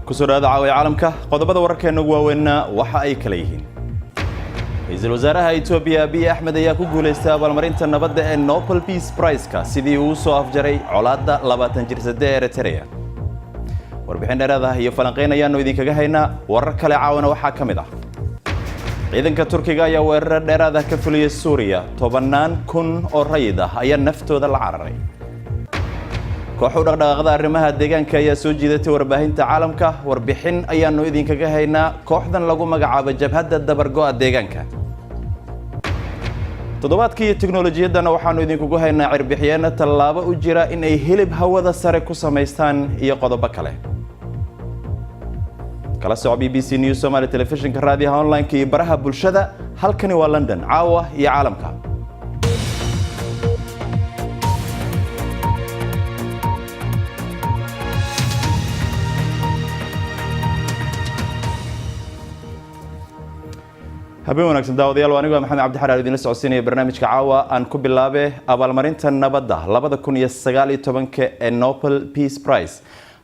kusoo dhawaada caawiya caalamka qodobada wararkeena ugu waaweynna waxa ay kala yihiin ra'iisul wasaaraha Itoobiya Abiy Ahmed ayaa ku guuleystay abaalmarinta nabadda ee Nobel Peace Prize-ka sidii uu soo afjaray colaadda 20 jirsade ee Eritrea warbixin dheeraad ah iyo falanqeyn ayaanu idinkaga haynaa warar kale caawana waxaa ka mid ah ciidanka Turkiga ayaa weerar dheeraad ah ka fuliyay Suuriya 10,000 oo rayid ah ayaa naftooda la cararay kooxu dhaqdhaqaaqda arrimaha deegaanka ayaa soo jiidatay warbaahinta caalamka warbixin ayaanu idinkaga haynaa kooxdan lagu magacaabo jabhadda dabargo'a deegaanka toddobaadkii tiknoolajiyadana waxaanu idinkugu haynaa cirbixiyeena tallaabo u jira in ay hilib hawada sare ku samaystaan iyo qodobo kale kala soco BBC News Somali Television raadiyaha online-ka iyo baraha bulshada halkani waa London caawa iyo caalamka habeen wanaagsan daawadayaal anigu maxamed cabdi xaraar idin la socodsiinaya barnaamijka caawa aan ku bilaabe abaalmarinta nabadda 2019 ee Nobel Peace Prize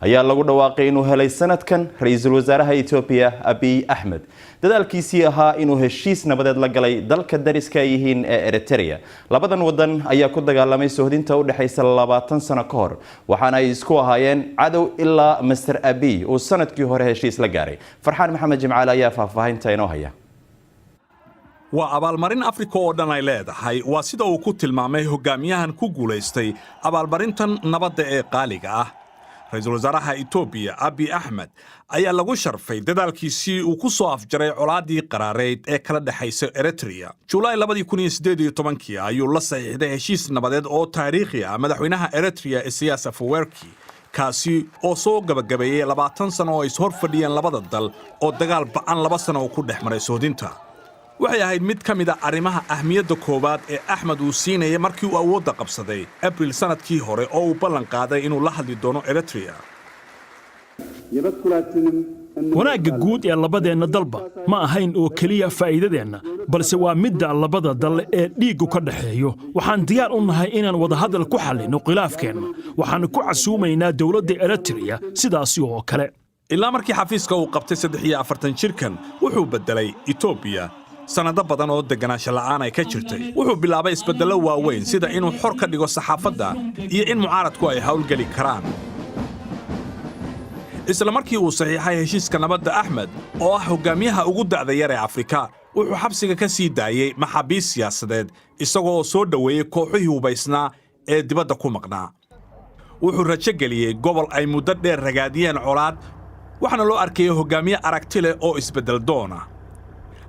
ayaa lagu dhawaaqay inuu helay sanadkan ra'iisul wasaaraha Itoobiya Abiy Ahmed dadaalkiisii ahaa inuu heshiis nabadeed la galay dalka dariska yihiin ee Eritrea labadan wadan ayaa ku dagaalamay sohdinta u dhaxaysa 20 sano ka hor waxaana ay isku ahaayeen cadow ilaa Mr Abiy oo sanadkii hore heshiis la gaaray Farxaan Maxamed Jimcaale ayaa faahfaahinta inoo haya waa abaalmarin Afrika oo dhan ay leedahay waa sida uu ku tilmaamay hogaamiyahan ku guuleystay abaalmarintan nabadda ee qaaliga ah ra'iisul wasaaraha Itoobiya Abiy Ahmed ayaa lagu sharfay dadaalkiisii uu ku soo afjaray colaadii qaraareed ee kala dhaxaysa Eritrea July 2018 ayuu la saxiixday heshiis nabadeed oo taariikhi ah madaxweynaha Eritrea Isaias Afwerki kaasi oo soo gabagabeeyay 20 sano oo is hor fadhiyeen labada dal oo dagaal ba'an 2 sano ku dhex maray soodinta waxay ahayd mid ka mid ah arrimaha ahmiyadda koobaad ee Ahmed uu siinayay markii uu awoodda qabsaday April sanadkii hore oo uu ballan qaaday inuu la hadli doono Eritrea wanaagga guud ee labadeenna dalba ma ahayn oo keliya faa'iidadeenna balse waa midda labada dal ee dhiiggu ka dhaxeeyo waxaan diyaar u nahay inaan wadahadal ku xallino khilaafkeenna waxaan ku casuumaynaa dawladda Eritrea sidaasi oo kale ilaa markii xafiiska uu qabtay 43 jirkan wuxuu bedelay Itoobiya sanado badan oo deganaansho la'aan ay ka jirtay wuxuu bilaabay isbeddello waaweyn sida inuu xor ka dhigo saxaafadda iyo in mucaaradku ay hawlgeli karaan isla markii uu saxiixay heshiiska nabadda Ahmed oo ah hogaamiyaha ugu da'da yar ee Afrika wuxuu xabsiga ka sii daayay maxaabiis siyaasadeed isagoo soo dhaweeyay kooxihii hubaysnaa ee dibadda ku maqnaa wuxuu rajo geliyay gobol ay muddo dheer ragaadiyeen colaad waxaana loo arkayay hogaamiye aragti leh oo isbeddel doona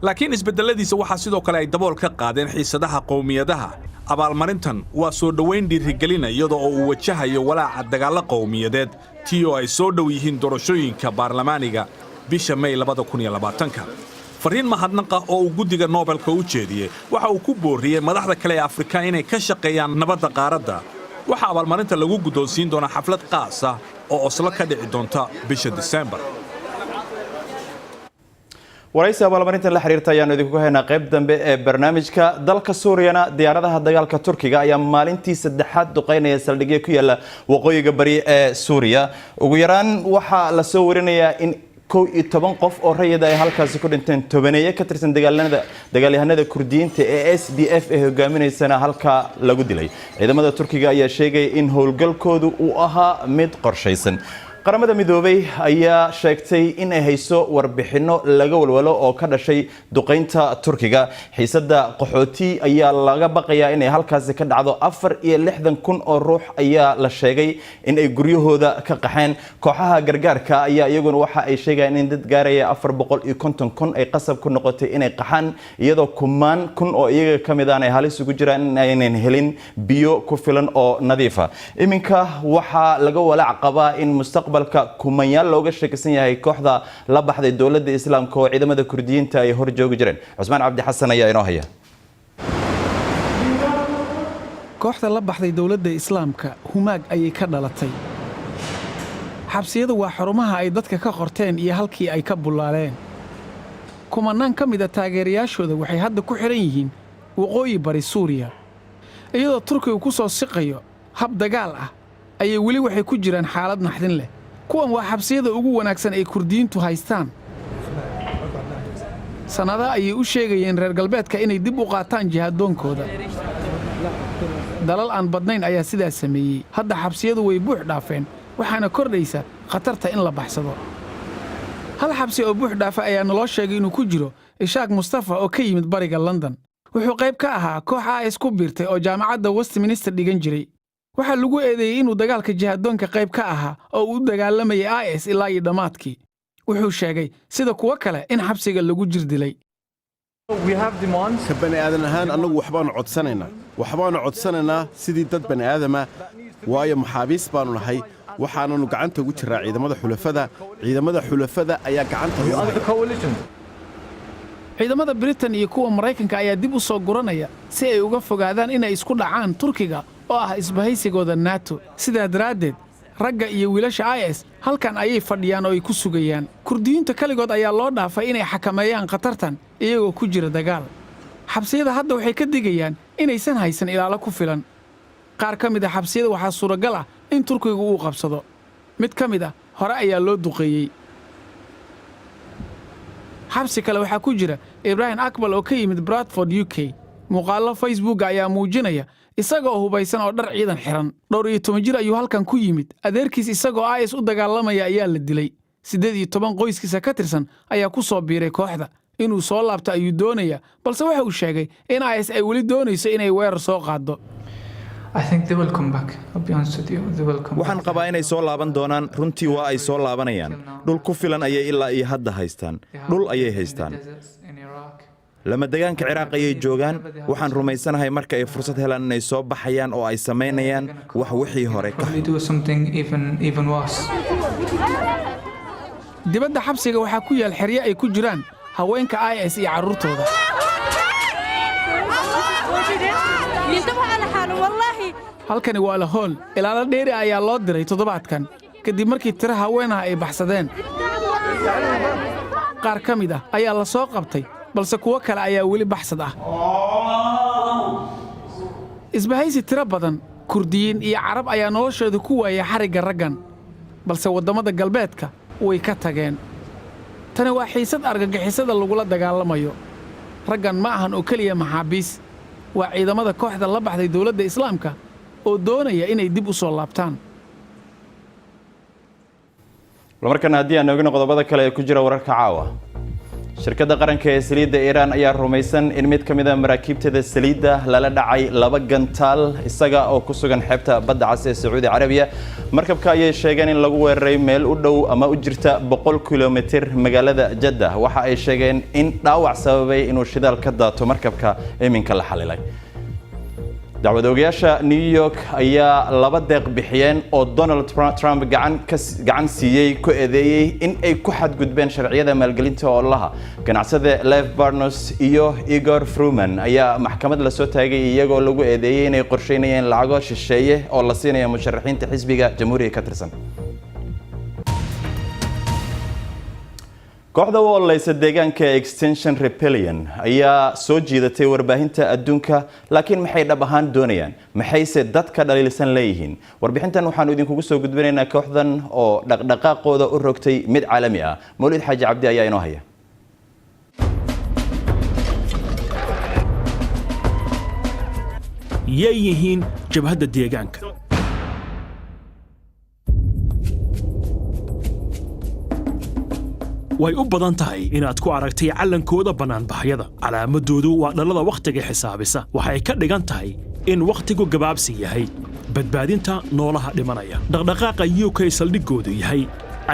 laakiin isbeddeladiisa waxaa sidoo kale ay dabool ka qaadeen xiisadaha qowmiyadaha abaalmarintan waa soo dhaweyn dhiirigelinaya iyadoo uu wajahayo walaaca dagaalo qowmiyadeed tii oo ay soo dhow yihiin doorashooyinka baarlamaaniga bisha May 2020 fariin mahadnaqa oo uu guddiga Nobelka u jeediyay waxa uu ku booriyay madaxda kale ee Afrika inay ka shaqeeyaan nabadda qaaradda waxa abaalmarinta lagu guddoonsiin doonaa xaflad qaas ah oo Oslo ka dhici doonta bisha December waraysi abaalmarintan la xiriirta ayaanu idinku haynaa qayb dambe ee barnaamijka dalka Suuriyana diyaaradaha dagaalka Turkiga ayaa maalintii saddexaad duqeynaya saldhigyo ku yaala waqooyiga bari ee Suuriya ugu yaraan waxa la soo warinayaa in 11 qof oo rayid ay halkaas ku dhinteen tobaneeye ka tirsan dagaalyahanada Kurdiyiinta ee SDF ee hogaaminaysana halka lagu dilay ciidamada Turkiga ayaa sheegay in howlgalkoodu uu ahaa mid qorshaysan qaramada midoobay ayaa sheegtay in ay hayso warbixino laga walwalo oo ka dhashay duqeynta Turkiga xiisada qaxooti ayaa laga baqayaa in ay halkaas ka dhacdo 64,000 oo ruux ayaa la sheegay in ay guryahooda ka qaxeen kooxaha gargaarka ayaa iyaguna waxa ay sheegayaan in dad gaaraya 450,000 ay qasab ku noqotay inay qaxaan iyadoo kumaan kun oo iyaga kamid ah ay halis ugu jiraan in aynan helin biyo ku filan oo nadiif ah iminka waxa laga walaac qabaa in mustaqbalka kumanyaal looga sheekaysan yahay kooxda la baxday dawladda Islaamka oo ciidamada Kurdiyiinta ay hor joogi jireen Cusmaan Cabdi Xasan ayaa inoo haya kooxda la baxday dawladda Islaamka humaag ayay ka dhalatay xabsiyadu waa xarumaha ay dadka ka qorteen iyo halkii ay ka bulaaleen kumanaan ka mid ah taageerayaashooda waxay hadda ku xiran yihiin waqooyi bari Suuriya iyadoo Turkigu ku soo siqayo hab dagaal ah ayay weli waxay ku jiraan xaalad naxdin leh. kuwan waa xabsiyada ugu wanaagsan ay kurdiyiintu haystaan. sannadaha ayay u sheegayeen reer galbeedka inay dib u qaataan jihadoonkooda. dalal aan badnayn ayaa sidaas sameeyey. hadda xabsiyadu way buux dhaafeen, waxaana kordhaysa khatarta in la baxsado. hal xabsi oo buux dhaafa ayaa naloo sheegay inuu ku jiro Ishaaq Mustafa oo ka yimid bariga London. wuxuu qayb ka ahaa koox IS ku biirtay oo jaamacadda Westminster dhigan jiray. waxaa lagu eedeeyey inuu dagaalka jihadoonka qayb ka ahaa oo uu dagaalamayay IS ilaa iyo dhammaadkii. wuxuu sheegay sida kuwa kale in xabsiga lagu jir dilay. ka bani aadan ahaan annagu waxbaanu codsanaynaa sidii dad bani aadama, waayo maxaabiis baanu nahay, waxaananu gacanta ugu jiraa ciidamada xulafada ayaa gacanta ugu haya. ciidamada Britain iyo kuwa Maraykanka ayaa dib u soo guranaya si ay uga fogaadaan inay isku dhacaan Turkiga oo ah isbahaysigooda NATO. sidaa daraaddeed ragga iyo wiilasha IS halkan ayay fadhiyaan oo ay ku sugayaan. kurdiyiinta kaligood ayaa loo dhaafay inay xakameeyaan khatartan iyagoo ku jira dagaal. xabsiyada hadda waxay ka digayaan inaysan haysan ilaalo ku filan. qaar ka mid ah xabsiyada waxaa suuragal ah in Turkigu uu qabsado. mid ka mid ah hore ayaa loo duqeeyey. xabsi kale waxaa ku jira Ibrahim Akbal oo ka yimid Bradford, UK. muuqaallo Facebook ayaa muujinaya isagoo hubaysan oo dhar ciidan xiran. 12 jir ayuu halkan ku yimid. adeerkiis isagoo IS u dagaalamaya ayaa la dilay. 18 qoyskiisa ka tirsan ayaa ku soo biiray kooxda. inuu soo laabto ayuu doonaya, balse waxa uu sheegay in IS ay weli doonayso inay weerar soo qaado. waxaan qabaa inay soo laaban doonaan. runtii waa ay soo laabanayaan. dhul ku filan ayay ilaa iyo hadda haystaan. dhul ayay haystaan. lama degaanka Ciraaq ayay joogaan. waxaan rumaysanahay marka ay fursad helaan inay soo baxayaan oo ay samaynayaan wax wixii hore ka dibadda xabsiga waxaa ku yaal xeryo ay ku jiraan haweenka IS iyo carruurtooda. halkani waa Lahool. ilaalo dheeri ayaa loo diray toddobaadkan kadib markii tiro haweenaha ay baxsadeen. qaar ka mid ah ayaa la soo qabtay, balse kuwo kale ayaa weli baxsad ah. isbahaysi tiro badan, kurdiyiin iyo carab ayaa noloshooda ku waayay xarigga raggan, balse waddamada galbeedka way ka tageen. tani waa xiisad argagixisada lagula dagaalamayo. raggan ma ahan oo keliya maxaabiis, waa ciidamada kooxda la baxday dowladda Islaamka oo doonaya inay dib u soo laabtaan. markan haddii aan oogno qodobada kale ee ku jira wararka caawa. shirkadda qaranka ee saliidda Iiraan ayaa rumaysan in mid ka mid ah maraakiibteeda saliidda lala dhacay 2 gantaal isaga oo ku sugan xeebta badda cas ee Sacuudi Carabiya. markabka ayay sheegeen in lagu weeraray meel u dhow ama u jirta 100 kilomitir magaalada Jeddah. waxa ay sheegeen in dhaawac sababay inuu shidaal ka daato markabka iminka la xalilay. dacwadoogayaasha New York ayaa 2 deeq bixiyeen oo Donald Trump gacan siiyey ku eedeeyay in ay ku xadgudbeen sharciyada maalgelinta ololaha. ganacsade Lev Barnos iyo Igor Fruman ayaa maxkamad la soo taagay iyagoo lagu eedeeyay inay qorsheynayeen lacago shisheeye oo la siinayo musharaxiinta xisbiga Jamhuuriga ka tirsan. kooxda u ololeysa deegaanka Extinction Rebellion ayaa soo jiidatay warbaahinta adduunka, laakiin maxay dhab ahaan doonayaan? maxayse dadka dhaliilsan leeyihiin? warbixintan waxaanu idinkugu soo gudbinaynaa kooxdan oo dhaqdhaqaaqooda u rogtay mid caalami ah. Mawlid Xaaji Cabdi ayaa inoo haya. yay yihiin jabhadda deegaanka. way u badan tahay inaad ku aragtay callankooda bannaanbaxyada. calaamadoodu waa dhalada wakhtiga xisaabisa. waxay ka dhigan tahay in wakhtigu gabaabsi yahay, badbaadinta noolaha dhimanaya. dhaqdhaqaaqa UK saldhiggoodu yahay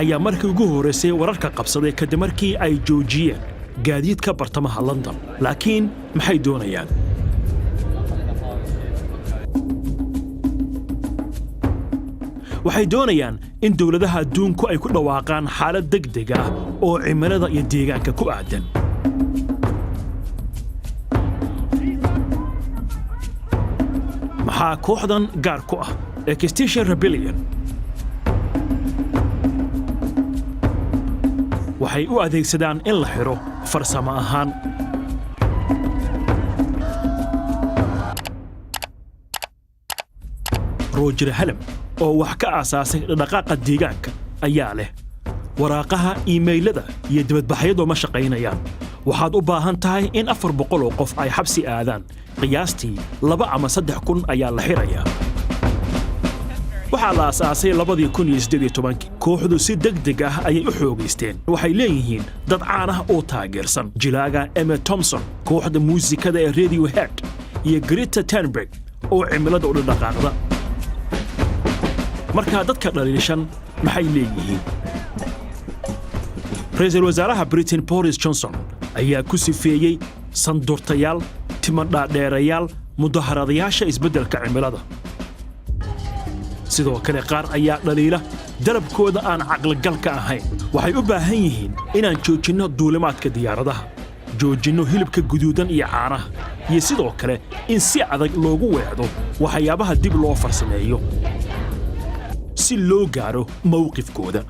ayaa markii ugu horraysay wararka qabsaday kadib markii ay joojiyeen gaadiidka bartamaha London. laakiin maxay doonayaan? waxay doonayaan in dawladaha adduunku ay ku dhawaaqaan xaalad degdeg ah oo cimilada iyo deegaanka ku aadan. maxaa kooxdan gaar ku ah Extinction Rebellion? waxay u adeegsadaan in la xiro farsamo ahaan. roger hallam oo wax ka aasaasay dhaqdhaqaaqa deegaanka ayaa leh waraaqaha iimaylada iyo dibadbaxyadu ma shaqaynayaan waxaad u baahan tahay in 400 oo qof ay xabsi aadaan qiyaastii 2 ama 3 kun ayaa la xirayaa waxaa la aasaasay 2018 kooxdu si degdeg ah ayay u xoogaysteen waxay leeyihiin dad caan ah oo taageersan jilaaga Emma Thompson kooxda muusikada ee Radiohead iyo Greta Thunberg oo cimilada u dhaqaaqda marka dadka dhaliishan maxay leeyihiin ra'iisul wasaaraha Britain Boris Johnson ayaa ku sifeeyay sandurtayaal timadhaadheerayaal mudaharadayaasha isbeddelka cimilada sidoo kale qaar ayaa dhaliila dalabkooda aan caqligalka ahayn waxay u baahan yihiin inaan joojinno duulimaadka diyaaradaha joojinno hilibka guduudan iyo caanaha iyo sidoo kale in si adag loogu weecdo waxyaabaha dib loo farsameeyo si loo gaaro mowqifkooda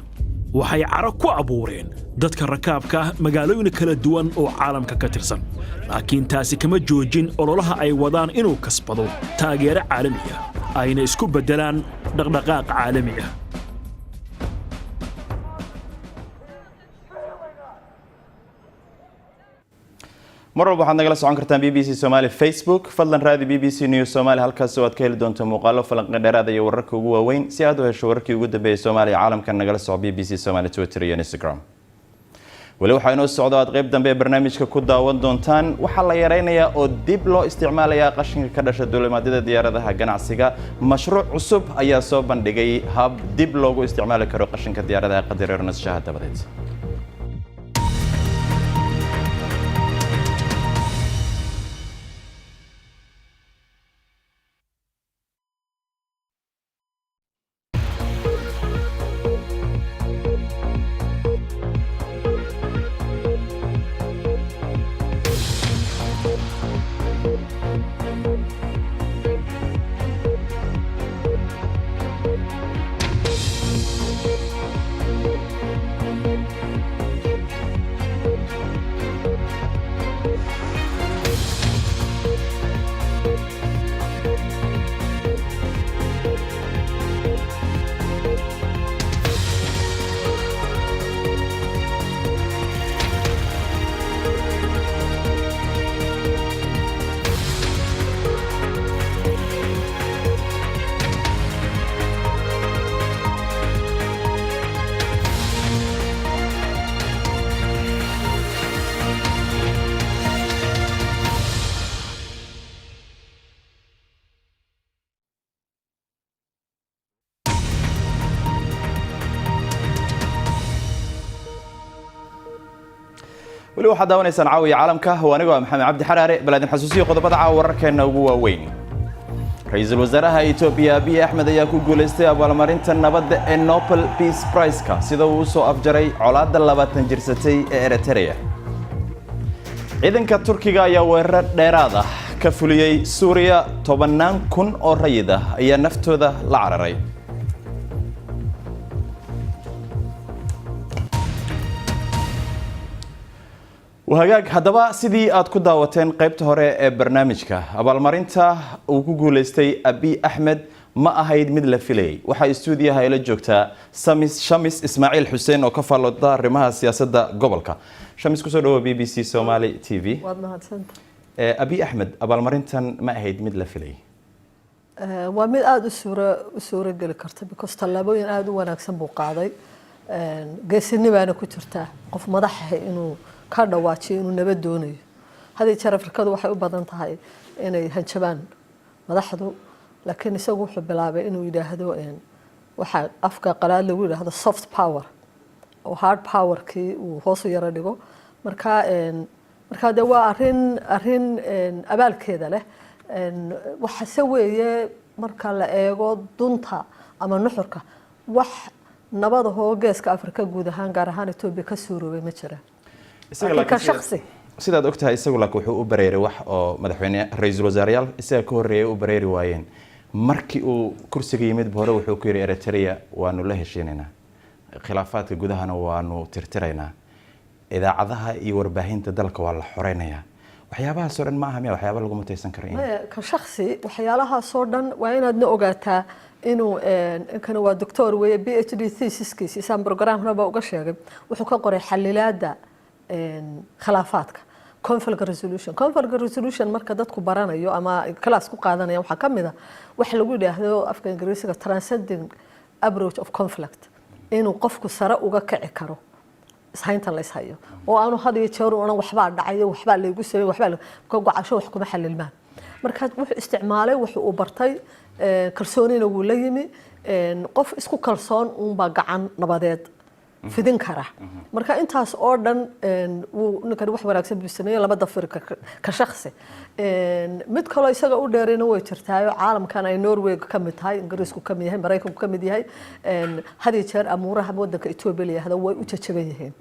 waxay caro ku abuureen dadka rakaabka ah magaalooyin kala duwan oo caalamka ka tirsan laakiin taasi kama joojin ololaha ay wadaan inuu kasbado taageero caalami ah ayna isku beddelaan dhaqdhaqaaq caalami ah mar walba waxaad nagala socon kartaan BBC Somali Facebook fadlan raadi BBC News Somali halkaas oo aad ka heli doonto muuqaalo falanqeyn dheeraad iyo wararka ugu waaweyn si aad u hesho wararkii ugu dambeeyay Soomaaliya caalamka nagala soco BBC Somali Twitter iyo Instagram wali waxa inoo socdo aad qayb dambe barnaamijka ku daawan doontaan waxa la yareynayaa oo dib loo isticmaalayaa qashinka ka dhasha duulimaadyada diyaaradaha ganacsiga mashruuc cusub ayaa soo bandhigay hab dib loogu isticmaali karo qashinka diyaaradaha qadar nashaha dabadeed wali waxaad daawanaysaan caawiya caalamka waaniga maxamed cabdi xaraare balaadin xasuusiyo qodobada caawa wararkeena ugu waaweyn ra'iisul wasaaraha Itoobiya Abiy Ahmed ayaa ku guuleystay abaalmarinta nabadda ee Nobel Peace Prize-ka sida uu soo afjaray colaadda 20 jirsatay ee Eritrea ciidanka Turkiga ayaa weerar dheeraad ah ka fuliyay Suuriya 10,000 oo rayid ah ayaa naftooda la cararay وهاجاك هدبا سيدي آد كو داوتين قيبت هوري برنامجك abaalmarinta uu ku guuleystay Abiy Ahmed ma ahayd mid la filay waxa stuudiyaha ila joogta Shamis Ismaaciil Xuseen oo ka faallooda arrimaha siyaasadda gobolka Shamis ku soo dhawo BBC Somali TV waad mahadsantahay Abiy Ahmed abaalmarintan ma ahayd mid la filay waa mid aad u suura gali karta because talaabooyin aad u wanaagsan buu qaaday geesinimaana ku jirta qof madax ah inuu ka dhawaajiyo inuu nabad doonayo hadii jeer Afrikadu waxay u badan tahay inay hanjabaan madaxdu laakiin isagu wuxuu bilaabay inuu yiraahdo waxa afka qalaad lagu yiraahdo soft power oo hard power kii uu hoos u yara dhigo marka de waa arrin abaalkeeda leh waxa saweeye marka la eego dunta ama nuxurka wax nabad hoogeeska Afrika guud ahaan gaar ahaan Itoobiya ka suuroobay ma jiraan ka shakhsi sidaad ogtahay isagu laakiin wuxuu u bareeray wax oo madaxweyne ra'iisul wasaarayaal isaga ka horeeyay u bareeri waayeen markii uu kursiga yimid hore wuxuu ku yiri Eritrea waanu la heshiinaynaa khilaafaadka gudahana waanu tirtiraynaa idaacadaha iyo warbaahinta dalka waa la xoreynayaa waxyaabaha soo dhan ma aha waxyaabo lagu mutaysan karo ka shakhsi waxyaalaha soo dhan waa inaad na ogaataa inuu kan waa doctor weeye PhD thesiskiisa isaan programna ba uga sheegay wuxuu ka qoray xalilaada khilaafaadka conflict resolution marka dadku baranayo ama class ku qaadanaya waxa kamid ah wax lagu yiraahdo afka Ingiriisiga transcending approach of conflict inuu qofku sare uga kici karo ishaynta la ishayo oo aanu had iyo jeer oo waxba dhacayo waxba la igu sameeyay waxba ka gocasho wax kuma xalilmaan marka wuxuu isticmaalay wuxuu u bartay kalsoonina uu la yimi qof isku kalsoon uun gacan nabadeed fidin kara marka intaas oo dhan uu ninkan wax wanaagsan buu sameeyay laba dafir ka shakhsi mid kale isaga u dheerina way jirtaayo caalamkan ay Norway ka mid tahay Ingiriisku ka mid yahay Mareykanku ka mid yahay hadii jeer amuuraha wadanka Itoobiya leeyahay way u jajaban yihiin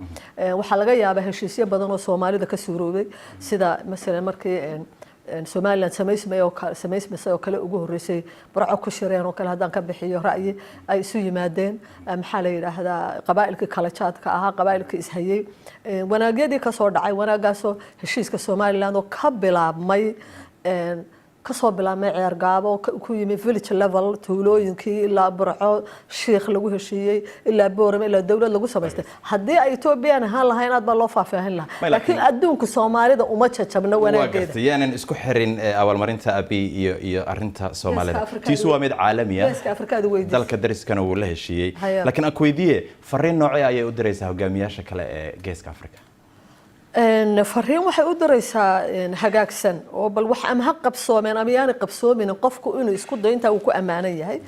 waxa laga yaabaa heshiisyo badan oo Soomaalida ka suuroobay sida mesela markii Somaliland samaysmay oo kale ugu horeysay barco ku shireen oo kale hadaan ka bixiyo ra'yi ay isu yimaadeen maxaa la yiraahdaa qabaa'ilka kala jaadka ahaa qabaa'ilka ishayay wanaagyadii ka soo dhacay wanaagaasoo heshiiska Somaliland oo ka bilaabmay kasoo bilaabmay ciyaar gaabo ku yimi village level tuulooyinkii ilaa barco sheekh lagu heshiiyay ilaa boorame ilaa dawlad lagu samaystay hadii ay Itoobiya ahaan lahayn aad baa loo faahfaahin lahaa laakiin adduunka Soomaalida uma jajabna wanaageeda yaanan isku xirin abaalmarinta abi iyo arinta Soomaalida tiisu waa mid caalami ah dalka dariskana uu la heshiiyay laakiin aan ku weydiiyay fariin noocee ayay u diraysaa hogaamiyaasha kale ee Geeska Afrika fariin waxay u diraysaa hagaagsan oo bal wax ama qabsoomeen ama yaani qabsoomin qofku inuu isku dayo inta uu ku amaanan yahay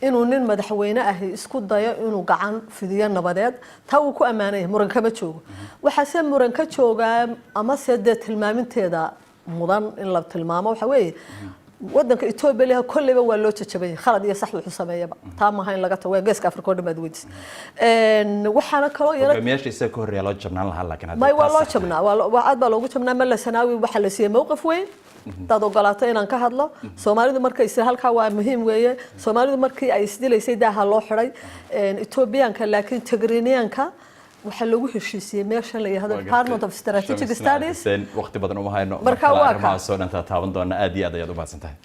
inuu nin madaxweyne ah isku dayo inuu gacan fidiyo nabadeed taa uu ku amaanan yahay muran kama joogo waxa se muran ka jooga ama se tilmaaminteeda mudan in la tilmaamo waxa weeye wadanka Itoobiya kulliba waa loo jajabay khalad iyo sax wuxuu sameeyaba taa ma hayn laga tago Geeska Afrika oo dhammaad weydis waxaana kaloo yara hogaamiyaasha ka horreeya loo jabnaan lahaa laakiin hadda ma waa loo jabnaa waa aad baa loogu jabnaa ma la sanaawi waxa la siiyay mowqif weyn dad ogolaato inaan ka hadlo Soomaalidu markay is halka waa muhiim weeye Soomaalidu markii ay isdilaysay daaha loo xiray Itoobiyaanka laakiin Tigreeniyaanka waxa lagu heshiisiyay meesha la yiraahdo Department of Strategic Studies waqti badan uma hayno marka waa soo dhanta taaban doona aad iyo aad ayaad u baahantahay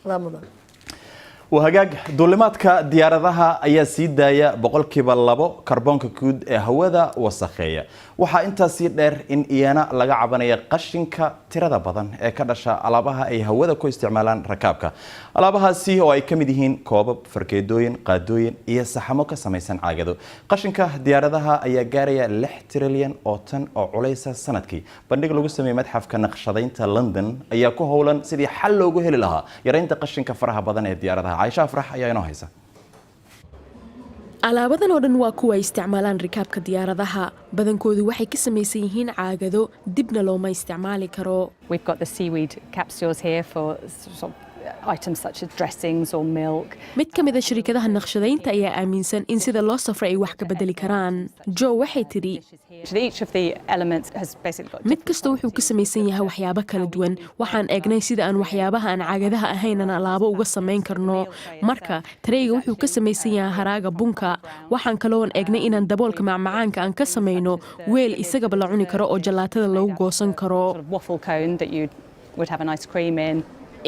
وهجاج دولمات كديارها أي سيدايا بقول كبلابو كربون كود هودا وسخية وح أنت سيدر إن إيانا لقى عبنية قشين كتيرة بدن كدشة علبها أي هودا كو استعمالان ركابك علبها سي أو أي كمديهين كوب فركيدوين قادوين يسحموك سميسن عاجدو قشين كديارها أي جارية لحتريليان أوتن أو عليسة سنتكي بندق لوجو سمي متحف كنقشدين لندن أي كو هولن سيدي حلو جوه لها يرين تقشين كفرها بدن ديارها عايشة فرح أيها نهيسة alaabadan oo dhan waa kuwa ay isticmaalaan rikaabka diyaaradaha badankoodu waxay ka samaysan yihiin caagado dibna looma isticmaali karo. We've got the seaweed capsules here for sort of items such as dressings or milk. mid ka mid ah shirkadaha naqshadaynta ayaa aaminsan in sida loo safray ay wax ka bedeli karaan. Jo waxay tiri each of the elements has basically got mid kasta wuxuu ka samaysan yahay waxyaabo kala duwan waxaan eegnay sida aan waxyaabaha aan caagadaha ahayn aan alaabo uga samayn karno marka tareyga wuxuu ka samaysan yahay haraaga bunka waxaan kaloo eegnay inaan daboolka macmacaanka aan ka samayno weel isaga la cuni karo oo jalaatada lagu goosan karo waffle cone that you would have an ice cream in.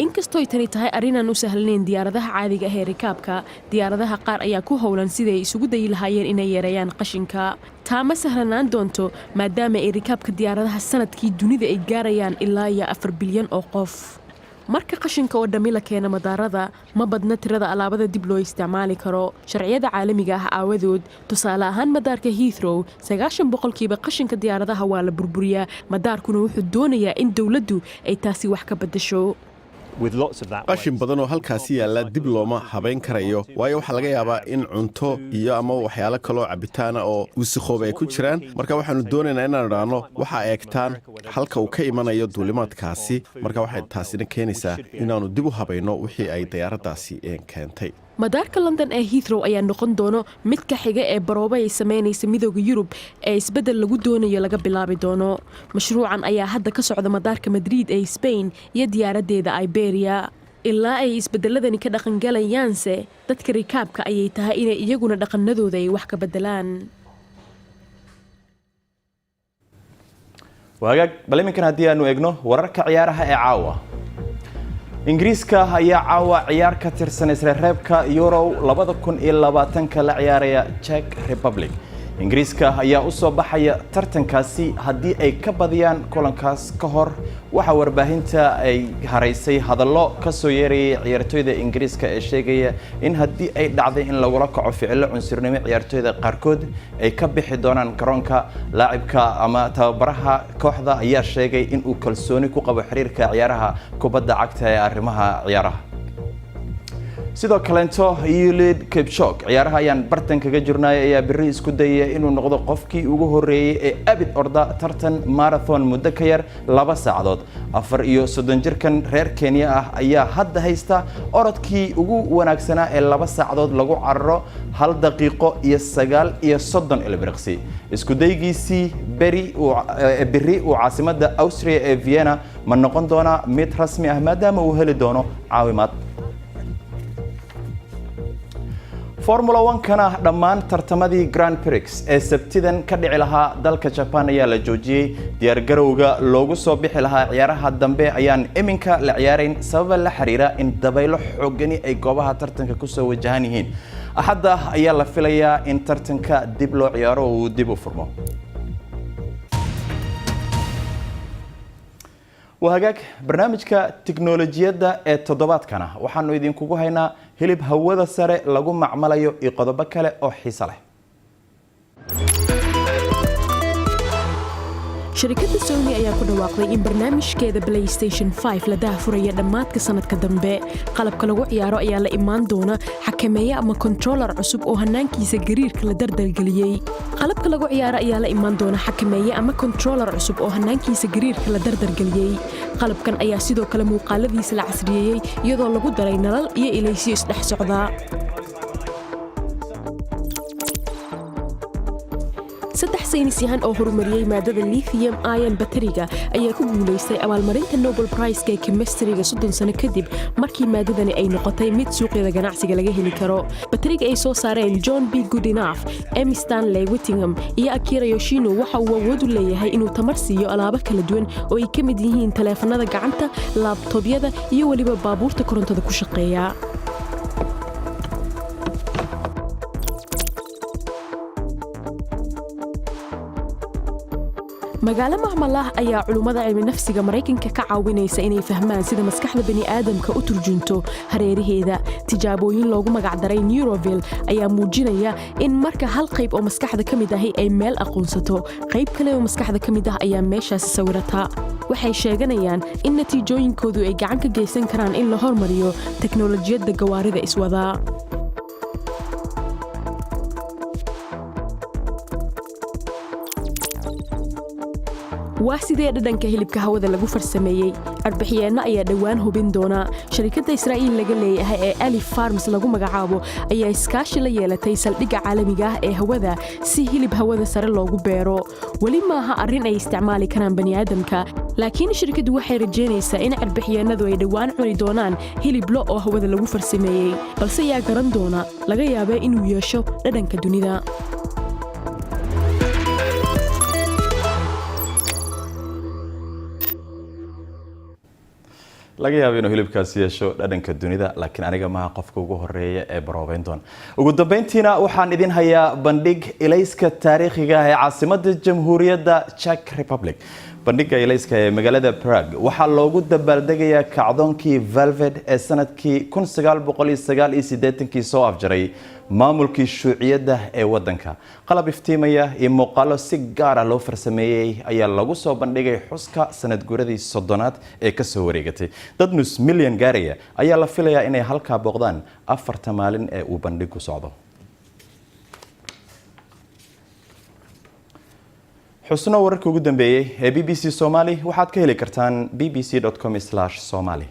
inkastoo tani tahay arrinaan u sahlanayn diyaaradaha caadiga ah ee rikaabka diyaaradaha qaar ayaa ku howlan sidii ay isugu dayi lahaayeen inay yareeyaan qashinka taa ma sahlanaan doonto maadaama ay rikaabka diyaaradaha sanadkii dunida ay gaarayaan ilaa 4 bilyan oo qof marka qashinka oo dhammi la keeno madaarada ma badna tirada alaabada dib loo isticmaali karo sharciyada caalamiga ah aawadood tusaale ahaan madaarka Heathrow 90% qashinka diyaaradaha waa la burburiyaa madaarkuna wuxuu doonayaa in dawladdu ay taasi wax ka bedesho qashin badan oo halkaasi yaala dib looma habayn karayo waayo waxa laga yaabaa in cunto iyo ama waxyaalo kale oo cabitaana oo wasakhoobay ay ku jiraan marka waxaanu doonaynaa inaan raano waxa eegtaan halka uu ka imanayo duulimaadkaasi marka waxay taasina keenaysaa inaanu dib u habayno wixii ay diyaaradaasi keentay madaarka London ee Heathrow ayaa noqon doono mid ka xiga ee barooba ay sameynaysa midowga Yurub ee isbedel lagu doonayo laga bilaabi doono mashruucan ayaa hadda ka socda madaarka Madrid ee Spain iyo diyaaradeeda Iberia ilaa ay isbedeladani ka dhaqan galayaanse dadka rikaabka ayay tahay inay iyaguna dhaqanadooda ay wax ka bedelaan wagaag bal iminkan haddii aanu eegno wararka ciyaaraha ee caawa ingiriiska ayaa caawa ciyaar ka tirsan isla reebka Euro 2020 la ciyaaraya Czech Republic. ingiriiska ayaa u soo baxaya tartankaasi haddii ay ka badiyaan kulankaas ka hor waxa warbaahinta ay haraysay hadallo ka soo yeerayay ciyaartoyda ingiriiska ee sheegaya in haddii ay dhacday in lagula kaco ficilo cunsurnimo ciyaartoyda qaarkood ay ka bixi doonaan garoonka. laacibka ama tababaraha kooxda ayaa sheegay in uu kalsooni ku qabo xiriirka ciyaaraha kubadda cagta ee arrimaha ciyaaraha. sidoo kaleento Eliud Kipchoge ciyaaraha ayaan bartan kaga jirnay ayaa biri isku dayay inuu noqdo qofkii ugu horeeyay ee abid orda tartan marathon muddo ka yar 2 saacadood. 34 jirkan reer Kenya ah ayaa hadda haysta orodkii ugu wanaagsanaa ee 2 saacadood lagu cararo 1 daqiiqo iyo 9 ilbiriqsi. isku daygiisii biri uu caasimadda Austria ee Vienna ma noqon doona mid rasmi ah maadaama uu heli doono caawimaad. Formula 1 kana dhammaan tartamadii Grand Prix ee sabtidan ka dhici lahaa dalka Japan ayaa la joojiyay. diyaar garowga loogu soo bixi lahaa ciyaaraha dambe ayaan iminka la ciyaarayn sabab la xiriira in dabaylo xoogani ay goobaha tartanka ku soo wajahan yihiin. axadda ayaa la filayaa in tartanka dib loo ciyaaro oo uu dib u furmo. وهاجاك برنامجك تكنولوجيا التضباط waxaanu idinkugu haynaa hilib hawada sare lagu macmalayo iyo qodobo kale oo xiiso leh. shirkadda Sony ayaa ku dhawaaqday in barnaamijkeeda PlayStation 5 la daahfurayo dhammaadka sanadka dambe. qalabka lagu ciyaaro ayaa la imaan doona xakameeye ama controller cusub oo hanaankiisa gariirka la dardargeliyay. qalabka lagu ciyaaro ayaa la imaan doona xakameeye ama controller cusub oo hanaankiisa gariirka la dardargeliyay. qalabkan ayaa sidoo kale muuqaaladiisa la casriyeeyay iyadoo lagu daray nalal iyo ilaysyo isdhex socda. saddex saynisyahan oo horumariyay maadada lithium ion batteriga ayaa ku guuleystay abaalmarinta Nobel Prize ee chemistry-ga 30 sano kadib markii maadadani ay noqotay mid suuqyada ganacsiga laga heli karo. batteriga ay soo saareen John B. Goodenough, M. Stanley Whittingham iyo Akira Yoshino waxa uu awood u leeyahay inuu tamar siiyo alaabo kala duwan oo ay ka mid yihiin taleefanada gacanta, laptopyada iyo waliba baabuurta korontada ku shaqeeya. magaalo macmal ayaa culumada cilmi nafsiga Mareykanka ka caawinaysa inay fahmaan sida maskaxda bani'aadamka u turjunto hareeraheeda. tijaabooyin loogu magac daray Neuroville ayaa muujinaya in marka hal qayb oo maskaxda kamid ah ay meel aqoonsato, qayb kale oo maskaxda kamid ah ayaa meeshaas sawirata. waxay sheeganayaan in natiijooyinkoodu ay gacan ka geysan karaan in la hormariyo teknoolajiyadda gawaarida iswada. waa sidee dhadhanka hilibka hawada lagu farsameeyay. arbixiyeenna ayaa dhawaan hubin doona. shirkadda Israa'iil laga leeyahay ee Alif Farms lagu magacaabo ayaa iskaashi la yeelatay saldhigga caalamiga ah ee hawada si hilib hawada sare loogu beero. weli maaha arrin ay isticmaali karaan bani'aadamka, laakiin shirkaddu waxay rajeynaysaa in arbixiyeenadu ay dhawaan cuni doonaan hilib lo oo hawada lagu farsameeyay, balse yaa garan doona laga yaabaa inuu yeesho dhadhanka dunida. laga yaabo inuu hilibkaasi yeesho dhadhanka dunida, laakiin aniga maaha qofka ugu horeeya ee baroobeyn doona. ugu dambeyntiina waxaan idin hayaa bandhig ilayska taariikhiga ah ee caasimadda Jamhuuriyadda Czech Republic. bandhigga ilayska ee magaalada Prague waxaa loogu dabaaldegayaa kacdoonkii Velvet ee sanadkii 1989 soo afjaray maamulkii shuuciyadda ee wadanka. qalab iftiimaya iyo muuqaalo si gaar ah loo farsameeyay ayaa lagu soo bandhigay xuska sanad guuradii 30aad ee ka soo wareegatay. dad nus milyan gaaraya ayaa la filayaa inay halkaa booqdaan 4 maalin ee uu bandhigu socdo. xusno wararka ugu dambeeyay ee BBC Somali waxaad ka heli kartaan bbc.com/somali.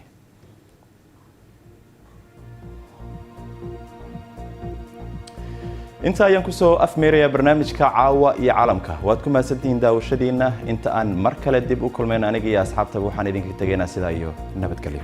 inta ayaan ku soo afmeerayaa barnaamijka caawa iyo caalamka. waad ku mahadsantihiin daawashadiina. inta aan mar kale dib u kulmayno aniga iyo asxaabtaba waxaan idinka tegaynaa sidaa iyo nabadgelyo.